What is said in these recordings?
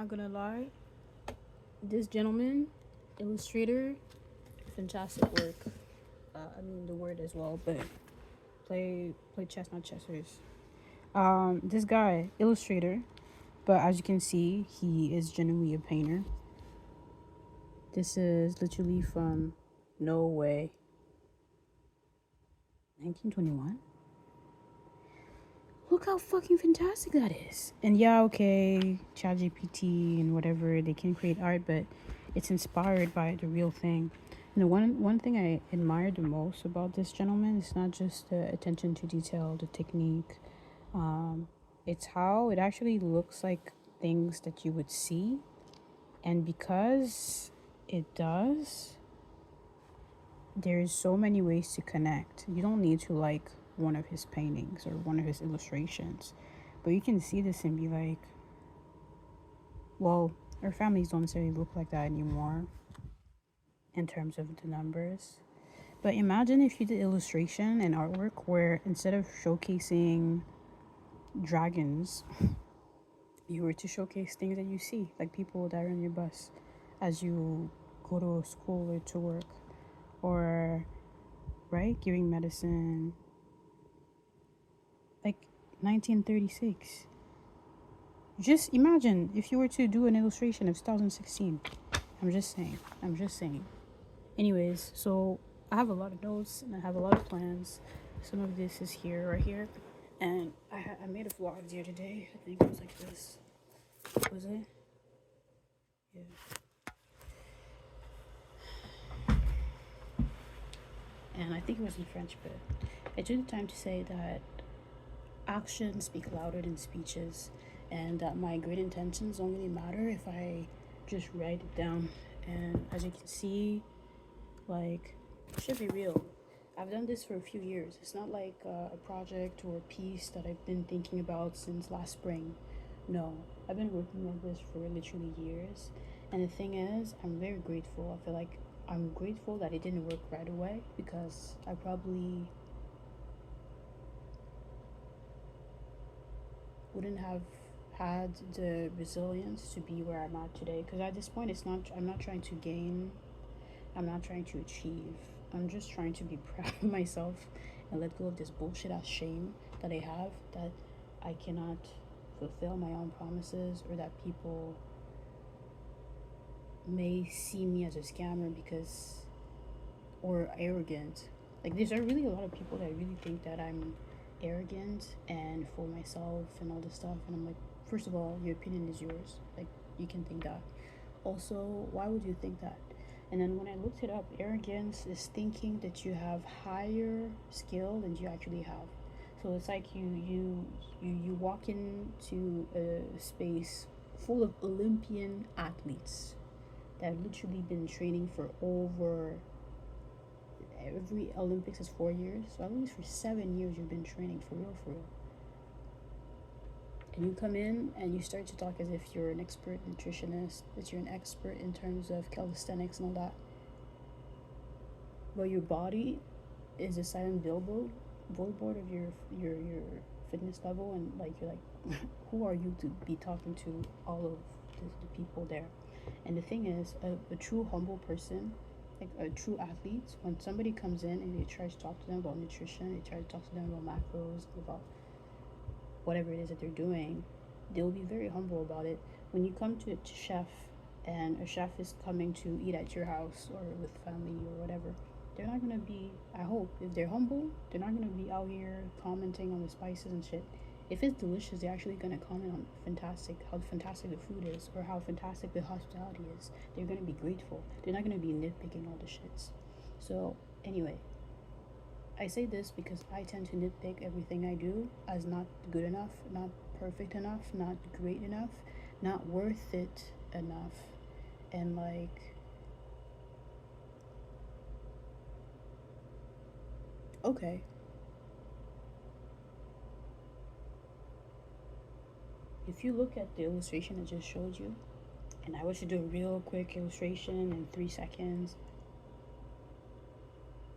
not gonna lie, this gentleman, illustrator, fantastic work. I mean the word as well, but play chess, not chessers. This guy, illustrator, but as you can see, he is genuinely a painter. This is literally from no way 1921. Look how fucking fantastic that is. And yeah, okay, ChatGPT and whatever, they can create art, but it's inspired by the real thing. And the one thing I admire the most about this gentleman is not just the attention to detail, the technique. It's how it actually looks like things that you would see. And because it does, there's so many ways to connect. You don't need to like one of his paintings or one of his illustrations, but you can see this and be like, well, our families don't necessarily look like that anymore in terms of the numbers. But imagine if you did illustration and artwork where instead of showcasing dragons, you were to showcase things that you see, like people that are on your bus as you go to a school or to work, or right, giving medicine, like 1936. Just imagine if you were to do an illustration of 2016. I'm just saying. I'm just saying. Anyways, so I have a lot of notes and I have a lot of plans. Some of this is here, right here. And I made a vlog the other day. I think it was like this. Was it? Yeah. And I think it was in French, but I took the time to say that actions speak louder than speeches, and that my great intentions don't really matter if I just write it down. And as you can see, like, it should be real. I've done this for a few years. It's not like a project or a piece that I've been thinking about since last spring. No, I've been working on this for literally years. And the thing is, I'm very grateful. I feel like I'm grateful that it didn't work right away, because I probably wouldn't have had the resilience to be where I'm at today. Because at this point, I'm not trying to gain, I'm not trying to achieve. I'm just trying to be proud of myself and let go of this bullshit ass shame that I have, that I cannot fulfill my own promises, or that people may see me as a scammer because, or arrogant. Like, there's really a lot of people that really think that I'm arrogant and full of myself and all this stuff. And I'm like, first of all, your opinion is yours. Like, you can think that. Also, why would you think that? And then when I looked it up, arrogance is thinking that you have higher skill than you actually have. So it's like you walk into a space full of Olympian athletes that have literally been training for over, every Olympics is 4 years, so at least for 7 years you've been training for real, for real. And you come in and you start to talk as if you're an expert nutritionist, that you're an expert in terms of calisthenics and all that. But your body is a silent billboard of your fitness level, and like you're like, who are you to be talking to all of the people there? And the thing is, a true humble person, like a true athlete, when somebody comes in and they try to talk to them about nutrition, they try to talk to them about macros, about whatever it is that they're doing, they'll be very humble about it. When you come to a chef and a chef is coming to eat at your house or with family or whatever, they're not gonna be, I hope, if they're humble, they're not gonna be out here commenting on the spices and shit. If it's delicious, they're actually gonna comment on how fantastic the food is, or how fantastic the hospitality is. They're gonna be grateful. They're not gonna be nitpicking all the shits. So anyway, I say this because I tend to nitpick everything I do as not good enough, not perfect enough, not great enough, not worth it enough. And like, okay, if you look at the illustration I just showed you, and I was to do a real quick illustration in 3 seconds,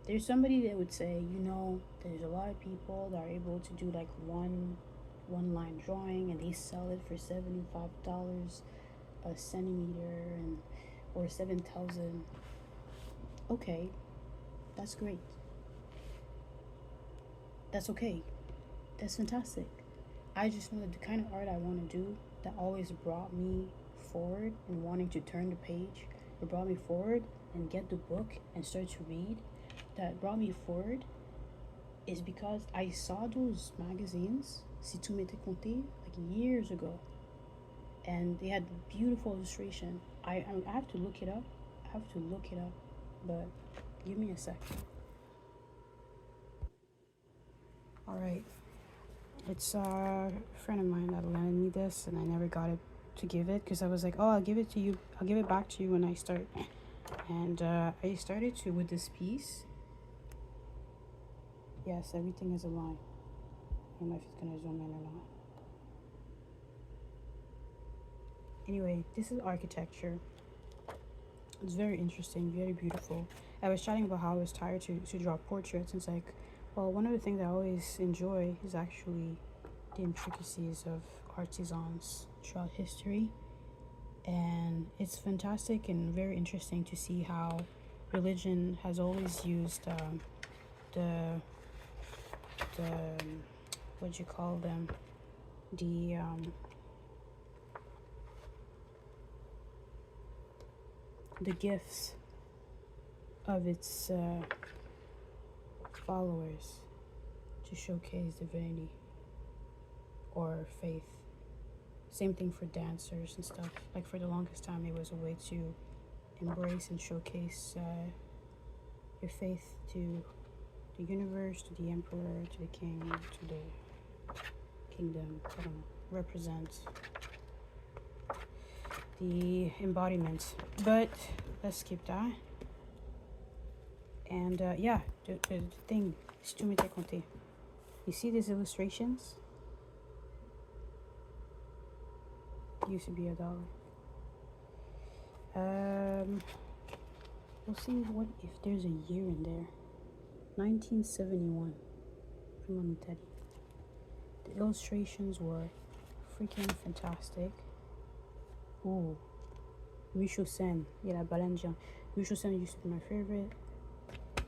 there's somebody that would say, there's a lot of people that are able to do like one line drawing and they sell it for $75 a centimeter and or 7,000. Okay, that's great. That's okay. That's fantastic. I just know that the kind of art I want to do that always brought me forward and wanting to turn the page, or brought me forward and get the book and start to read, that brought me forward is because I saw those magazines, Si tu m'étais comté, like years ago, and they had beautiful illustration. I have to look it up. I have to look it up, but give me a sec. All right, it's a friend of mine that lended me this, and I never got it to give it because I was like, oh, I'll give it to you. I'll give it back to you when I start. And I started to with this piece. Yes, everything is a line. I don't know if it's gonna zoom in or not. Anyway, this is architecture. It's very interesting, very beautiful. I was chatting about how I was tired to draw portraits. It's like, well, one of the things I always enjoy is actually the intricacies of artisans throughout history. And it's fantastic and very interesting to see how religion has always used the what you call them, the gifts of its followers to showcase divinity or faith. Same thing for dancers and stuff. Like for the longest time, it was a way to embrace and showcase your faith to the universe, to the emperor, to the king, to the kingdom. I don't know. Represent the embodiment. But let's skip that. And yeah, the thing is tout comté. You see these illustrations? It used to be $1. We'll see what if there's a year in there. 1971. The illustrations were freaking fantastic. Ooh, Sen, il y a la baleine géante. Sen used to be my favorite.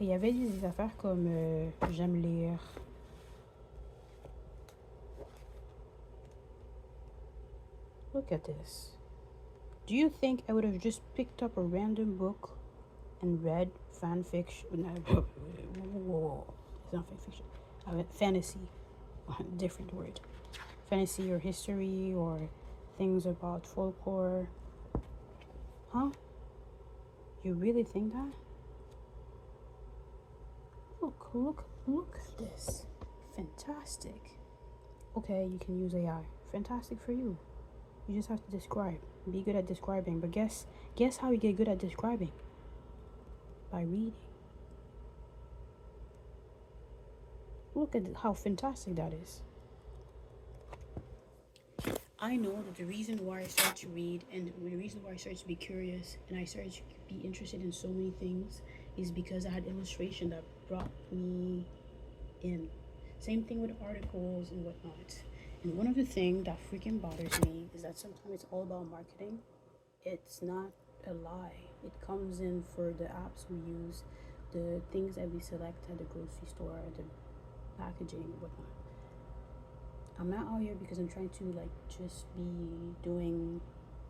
Et il y avait des affaires comme j'aime lire. Look at this. Do you think I would have just picked up a random book and read fan fiction? Whoa. It's not fan fiction. Fantasy. Different word. Fantasy or history or things about folklore. Huh? You really think that? Look at this. Fantastic. Okay, you can use AI. Fantastic for you. You just have to describe. Be good at describing. But guess how you get good at describing? By reading. Look at how fantastic that is. I know that the reason why I started to read and the reason why I started to be curious and I started to be interested in so many things is because I had illustration that brought me in. Same thing with articles and whatnot. And one of the things that freaking bothers me is that sometimes it's all about marketing. It's not a lie. It comes in for the apps we use, the things that we select at the grocery store, the packaging and whatnot. I'm not out here because I'm trying to like just be doing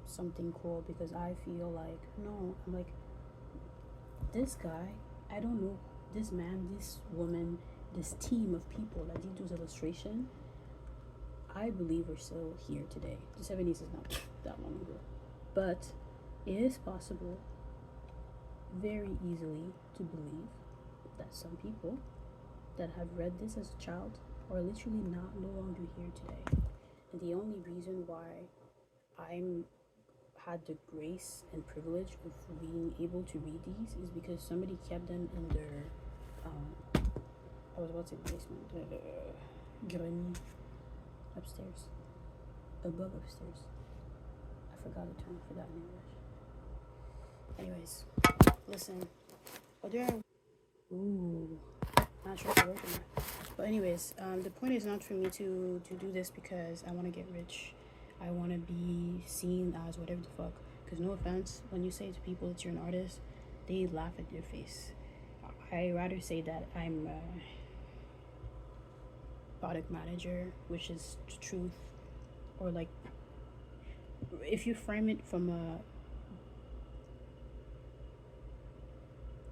something cool because I feel like, no, I'm like, this guy, I don't know, this man, this woman, this team of people that did those illustrations, I believe we're still here today. The 70s is not that long ago. But it is possible very easily to believe that some people that have read this as a child are literally no longer here today. And the only reason why I'm had the grace and privilege of being able to read these is because somebody kept them in their I was about to say the basement, grenier upstairs, above upstairs. I forgot the term for that in English. Anyways, listen. Not sure if it worked or not. But anyways, the point is not for me to do this because I want to get rich. I want to be seen as whatever the fuck. Because no offense, when you say to people that you're an artist, they laugh at your face. I rather say that I'm a product manager, which is the truth, or like if you frame it from a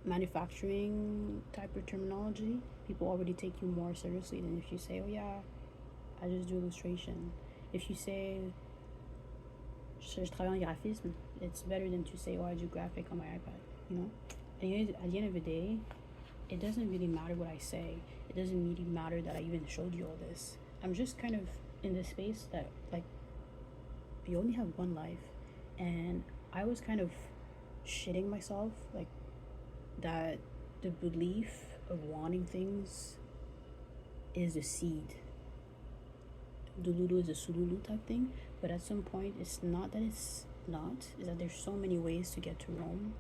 manufacturing type of terminology, people already take you more seriously than if you say, "Oh yeah, I just do illustration." If you say, "Je travaille en graphisme," it's better than to say, "Oh, I do graphic on my iPad." You know. And at the end of the day, it doesn't really matter what I say. It doesn't really matter that I even showed you all this. I'm just kind of in this space that like you only have one life, and I was kind of shitting myself like that the belief of wanting things is a seed. Dululu is a sululu type thing, but at some point it's not that it's not, is that there's so many ways to get to Rome.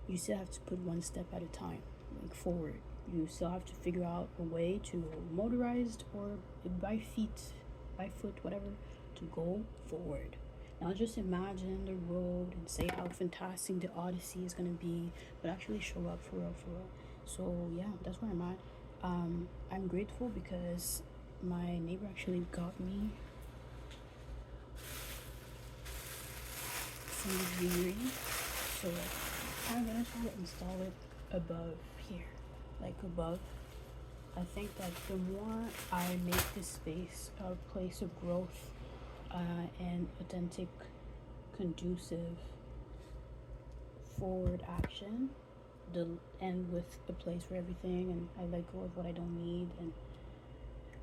You still have to put one step at a time, like forward. You still have to figure out a way to motorized or by feet, by foot, whatever, to go forward. Now just imagine the road and say how fantastic the Odyssey is gonna be, but actually show up for real, for real. So yeah, that's where I'm at. I'm grateful because my neighbor actually got me some greenery. So I'm gonna try to install it above here, like above. I think that the more I make this space a place of growth and authentic, conducive, forward action, and with a place for everything, and I let go of what I don't need, and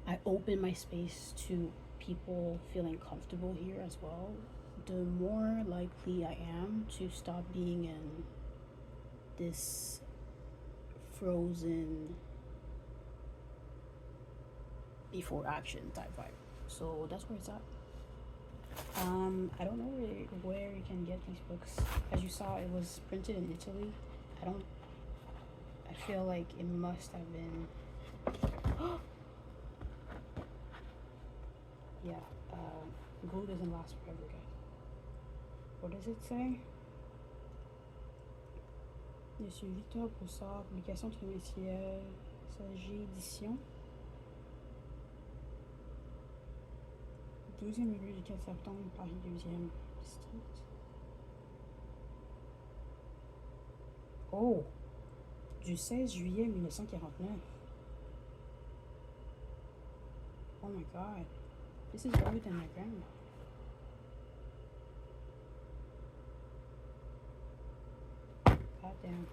I open my space to people feeling comfortable here as well, the more likely I am to stop being in this frozen before action type vibe. So that's where it's at. I don't know where you can get these books. As you saw, it was printed in Italy. I feel like it must have been yeah, glue doesn't last forever, guys. What does it say? Monsieur Victor Broussard, publication trimestrielle, Sagi édition. 12e revue du 4 septembre, Paris 2e district. Oh! Du 16 juillet 1949. Oh my god. This is older than my grandma. God damn.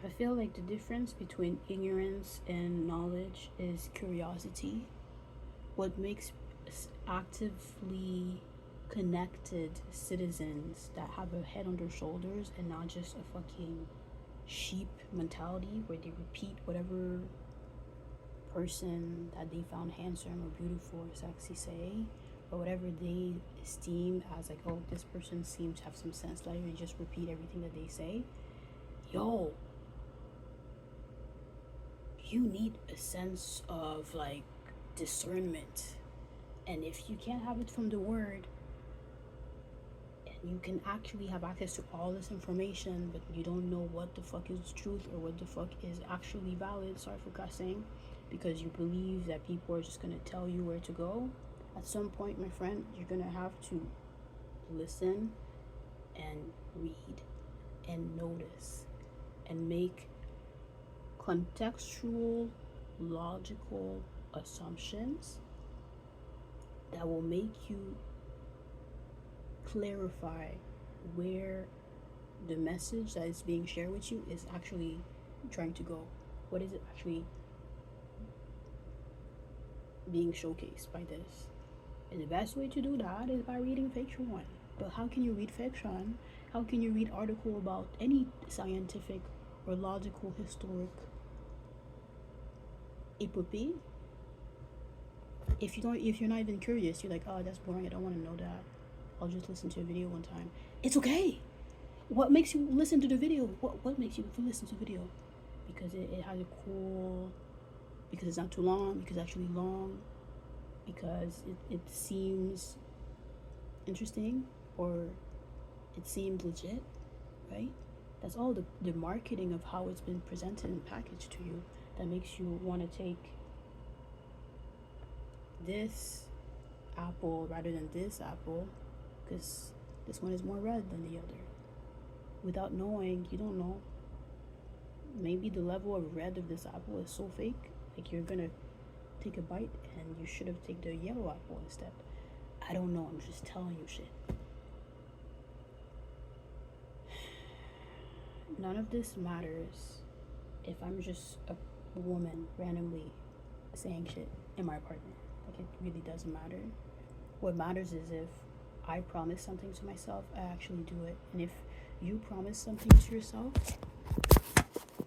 I feel like the difference between ignorance and knowledge is curiosity. What makes actively connected citizens that have a head on their shoulders and not just a fucking sheep mentality where they repeat whatever person that they found handsome or beautiful or sexy say, or whatever they esteem as like, oh, this person seems to have some sense, like they just repeat everything that they say. Yo, you need a sense of like discernment, and if you can't have it from the word, and you can actually have access to all this information, but you don't know what the fuck is truth or what the fuck is actually valid, sorry for cussing, because you believe that people are just gonna tell you where to go, at some point, my friend, you're gonna have to listen and read and notice and make contextual, logical assumptions that will make you clarify where the message that is being shared with you is actually trying to go. What is it actually being showcased by this? And the best way to do that is by reading fiction. But how can you read fiction? How can you read article about any scientific or logical historic epopee if you're not even curious? You're like, oh, that's boring, I don't want to know that, I'll just listen to a video one time. It's okay. What makes you listen to the video? What makes you listen to the video? because it has a cool, because it's not too long, because it's actually long, because it seems interesting, or it seemed legit, right? That's all the marketing of how it's been presented and packaged to you that makes you want to take this apple rather than this apple, because this one is more red than the other. Without knowing, you don't know. Maybe the level of red of this apple is so fake, like you're gonna take a bite and you should have taken the yellow apple instead. I don't know, I'm just telling you shit. None of this matters if I'm just a woman randomly saying shit in my apartment. Like, it really doesn't matter. What matters is if I promise something to myself, I actually do it. And if you promise something to yourself,